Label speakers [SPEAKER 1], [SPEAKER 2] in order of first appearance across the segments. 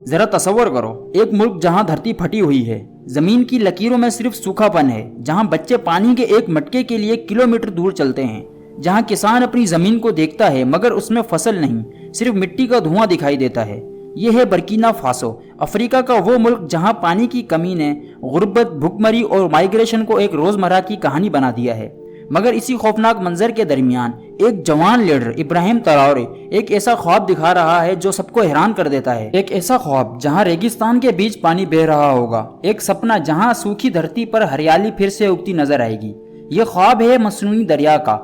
[SPEAKER 1] जरा तसव्वुर करो, एक मुल्क जहां धरती फटी हुई है, जमीन की लकीरों में सिर्फ सूखापन है, जहां बच्चे पानी के एक मटके के लिए किलोमीटर दूर चलते हैं, जहां किसान अपनी जमीन को देखता है मगर उसमें फसल नहीं, सिर्फ मिट्टी का धुआं दिखाई देता है। यह है बर्किना फासो, अफ्रीका का वो मुल्क जहां पानी की कमी ने गुर्बत, भुखमरी और माइग्रेशन को एक रोजमर्रा की कहानी बना दिया है। मगर इसी खौफनाक मंजर के दरमियान एक जवान लीडर इब्राहिम ट्राओरे एक ऐसा ख्वाब दिखा रहा है जो सबको हैरान कर देता है। एक ऐसा ख्वाब जहां रेगिस्तान के बीच पानी बह रहा होगा, एक सपना जहां सूखी धरती पर हरियाली फिर से उगती नजर आएगी। ये ख्वाब है मसनूई दरिया का,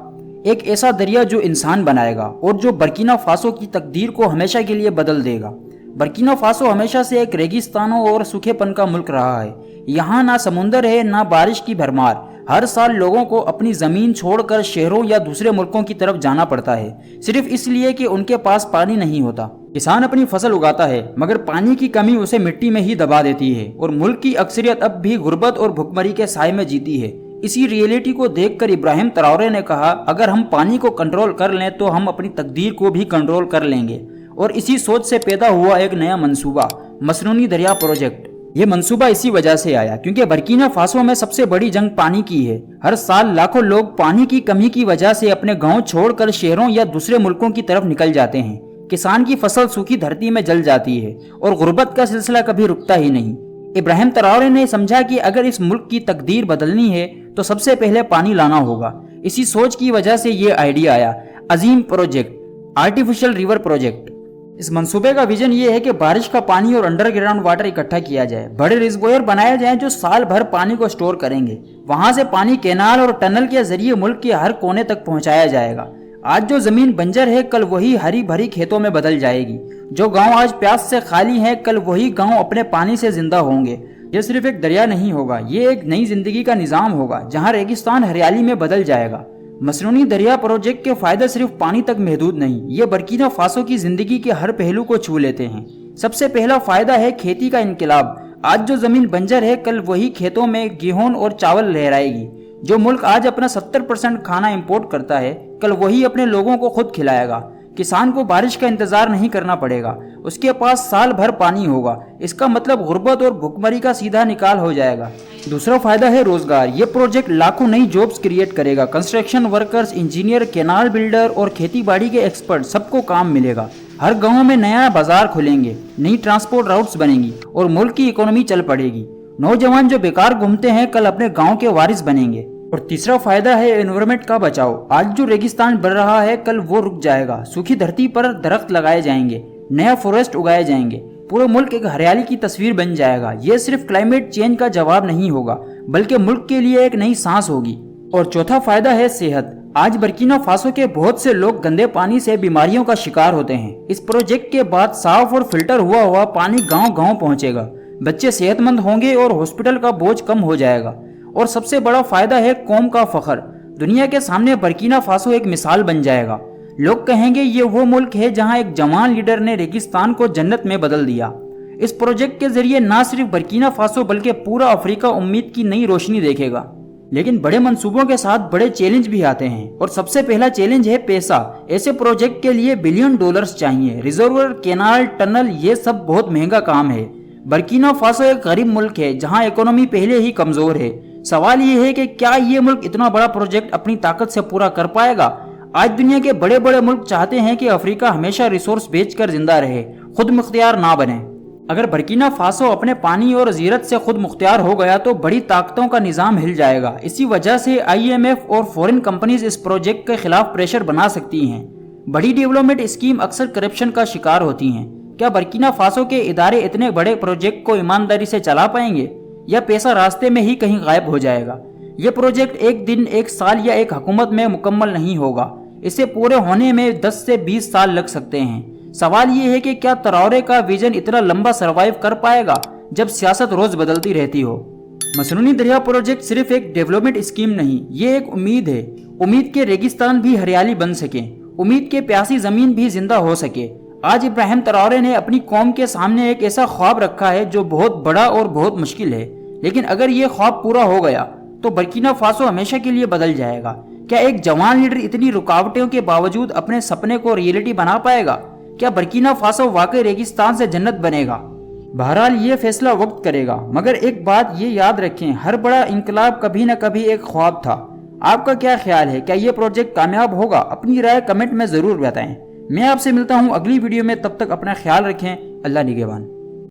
[SPEAKER 1] एक ऐसा दरिया जो इंसान बनाएगा और जो बर्किना फासो की तकदीर को हमेशा के लिए बदल देगा। बर्किना फासो हमेशा से एक रेगिस्तानों और सूखेपन का मुल्क रहा है। यहाँ ना समुंदर है ना बारिश की भरमार। हर साल लोगों को अपनी जमीन छोड़कर शहरों या दूसरे मुल्कों की तरफ जाना पड़ता है, सिर्फ इसलिए कि उनके पास पानी नहीं होता। किसान अपनी फसल उगाता है मगर पानी की कमी उसे मिट्टी में ही दबा देती है और मुल्क की अक्सरियत अब भी गुर्बत और भुखमरी के साए में जीती है। इसी रियलिटी को देखकर इब्राहिम ट्राओरे ने कहा, अगर हम पानी को कंट्रोल कर लें तो हम अपनी तकदीर को भी कंट्रोल कर लेंगे। और इसी सोच से पैदा हुआ एक नया मंसूबा, मसनूई दरिया प्रोजेक्ट। ये मंसूबा इसी वजह से आया क्योंकि बर्किना फासो में सबसे बड़ी जंग पानी की है। हर साल लाखों लोग पानी की कमी की वजह से अपने गांव छोड़कर शहरों या दूसरे मुल्कों की तरफ निकल जाते हैं। किसान की फसल सूखी धरती में जल जाती है और गुर्बत का सिलसिला कभी रुकता ही नहीं। इब्राहिम ट्राओरे ने समझा कि अगर इस मुल्क की तकदीर बदलनी है तो सबसे पहले पानी लाना होगा। इसी सोच की वजह से ये आइडिया आया, अजीम प्रोजेक्ट, आर्टिफिशियल रिवर प्रोजेक्ट। इस मंसूबे का विजन ये है कि बारिश का पानी और अंडरग्राउंड वाटर इकट्ठा किया जाए, बड़े रिजर्वोयर बनाए जाएं जो साल भर पानी को स्टोर करेंगे। वहां से पानी कैनाल और टनल के जरिए मुल्क के हर कोने तक पहुंचाया जाएगा। आज जो जमीन बंजर है कल वही हरी भरी खेतों में बदल जाएगी। जो गांव आज प्यास से खाली हैं कल वही गांव अपने पानी से जिंदा होंगे। ये सिर्फ एक दरिया नहीं होगा, ये एक नई जिंदगी का निजाम होगा जहां रेगिस्तान हरियाली में बदल जाएगा। मसनूई दरिया प्रोजेक्ट के फायदे सिर्फ पानी तक महदूद नहीं, ये बर्किना फासो की जिंदगी के हर पहलू को छू लेते हैं। सबसे पहला फायदा है खेती का इनकलाब। आज जो जमीन बंजर है कल वही खेतों में गेहूं और चावल लहराएगी। जो मुल्क आज अपना 70% खाना इंपोर्ट करता है कल वही अपने लोगों को खुद खिलाएगा। किसान को बारिश का इंतजार नहीं करना पड़ेगा, उसके पास साल भर पानी होगा। इसका मतलब गुर्बत और भुखमरी का सीधा निकाल हो जाएगा। दूसरा फायदा है रोजगार। ये प्रोजेक्ट लाखों नई जॉब्स क्रिएट करेगा। Construction workers, engineer, canal builder और खेती बाड़ी के एक्सपर्ट, सबको काम मिलेगा। हर गांव में नया बाजार खुलेंगे, नई ट्रांसपोर्ट राउट्स बनेंगी और मुल्क की इकोनॉमी चल पड़ेगी। नौजवान जो बेकार घूमते हैं कल अपने गाँव के वारिस बनेंगे। और तीसरा फायदा है एनवायरनमेंट का बचाव। आज जो रेगिस्तान बढ़ रहा है कल वो रुक जाएगा। सूखी धरती पर दरख्त लगाए जाएंगे, नया फॉरेस्ट उगाए जाएंगे, पूरे मुल्क एक हरियाली की तस्वीर बन जाएगा। ये सिर्फ क्लाइमेट चेंज का जवाब नहीं होगा बल्कि मुल्क के लिए एक नई सांस होगी। और चौथा फायदा है सेहत। आज बर्किना फासो के बहुत से लोग गंदे पानी से बीमारियों का शिकार होते हैं। इस प्रोजेक्ट के बाद साफ और फिल्टर हुआ पानी गाँव गाँव पहुँचेगा। बच्चे सेहतमंद होंगे और हॉस्पिटल का बोझ कम हो जाएगा। और सबसे बड़ा फायदा है कौम का फख्र। दुनिया के सामने बर्किना फासो एक मिसाल बन जाएगा। लोग कहेंगे ये वो मुल्क है जहां एक जवान लीडर ने रेगिस्तान को जन्नत में बदल दिया। इस प्रोजेक्ट के जरिए ना सिर्फ बर्किना फासो बल्कि पूरा अफ्रीका उम्मीद की नई रोशनी देखेगा। लेकिन बड़े मंसूबों के साथ बड़े चैलेंज भी आते हैं और सबसे पहला चैलेंज है पैसा। ऐसे प्रोजेक्ट के लिए $बिलियन चाहिए। रिजर्वर, कैनाल, टनल, ये सब बहुत महंगा काम है। बर्किना फासो एक गरीब मुल्क है जहाँ इकोनॉमी पहले ही कमजोर है। सवाल ये है कि क्या ये मुल्क इतना बड़ा प्रोजेक्ट अपनी ताकत से पूरा कर पाएगा? आज दुनिया के बड़े बड़े मुल्क चाहते हैं कि अफ्रीका हमेशा रिसोर्स बेचकर जिंदा रहे, खुद मुख्तियार ना बने। अगर बर्किना फासो अपने पानी और ज़ीरत से खुद मुख्तियार हो गया तो बड़ी ताकतों का निज़ाम हिल जाएगा। इसी वजह से IMF और फॉरेन कंपनीज इस प्रोजेक्ट के खिलाफ प्रेशर बना सकती हैं। बड़ी डेवलपमेंट स्कीम अक्सर करप्शन का शिकार होती हैं। क्या बर्किना फासो के इदारे इतने बड़े प्रोजेक्ट को ईमानदारी से चला पाएंगे या पैसा रास्ते में ही कहीं गायब हो जाएगा? यह प्रोजेक्ट एक दिन, एक साल या एक हुकूमत में मुकम्मल नहीं होगा। इसे पूरे होने में 10 से 20 साल लग सकते हैं। सवाल ये है कि क्या ट्राओरे का विजन इतना लंबा सरवाइव कर पाएगा जब सियासत रोज बदलती रहती हो? मसनूई दरिया प्रोजेक्ट सिर्फ एक डेवलपमेंट स्कीम नहीं, ये एक उम्मीद है। उम्मीद के रेगिस्तान भी हरियाली बन सके, उम्मीद के प्यासी जमीन भी जिंदा हो सके। आज इब्राहिम ट्राओरे ने अपनी कौम के सामने एक ऐसा ख्वाब रखा है जो बहुत बड़ा और बहुत मुश्किल है। लेकिन अगर ये ख्वाब पूरा हो गया तो बर्किना फासो हमेशा के लिए बदल जाएगा। क्या एक जवान लीडर इतनी रुकावटों के बावजूद अपने सपने को रियलिटी बना पाएगा? क्या बर्किना फासो वाकई रेगिस्तान से जन्नत बनेगा? بہرحال یہ فیصلہ وقت کرے گا، مگر ایک بات یہ یاد رکھیں، ہر بڑا انقلاب کبھی نہ کبھی ایک خواب تھا۔ آپ کا کیا خیال ہے؟ کیا یہ پروجیکٹ کامیاب ہوگا؟ اپنی رائے کمنٹ میں ضرور بتائیں۔ میں آپ سے ملتا ہوں اگلی ویڈیو میں، تب تک اپنا خیال رکھیں۔ اللہ نگہبان۔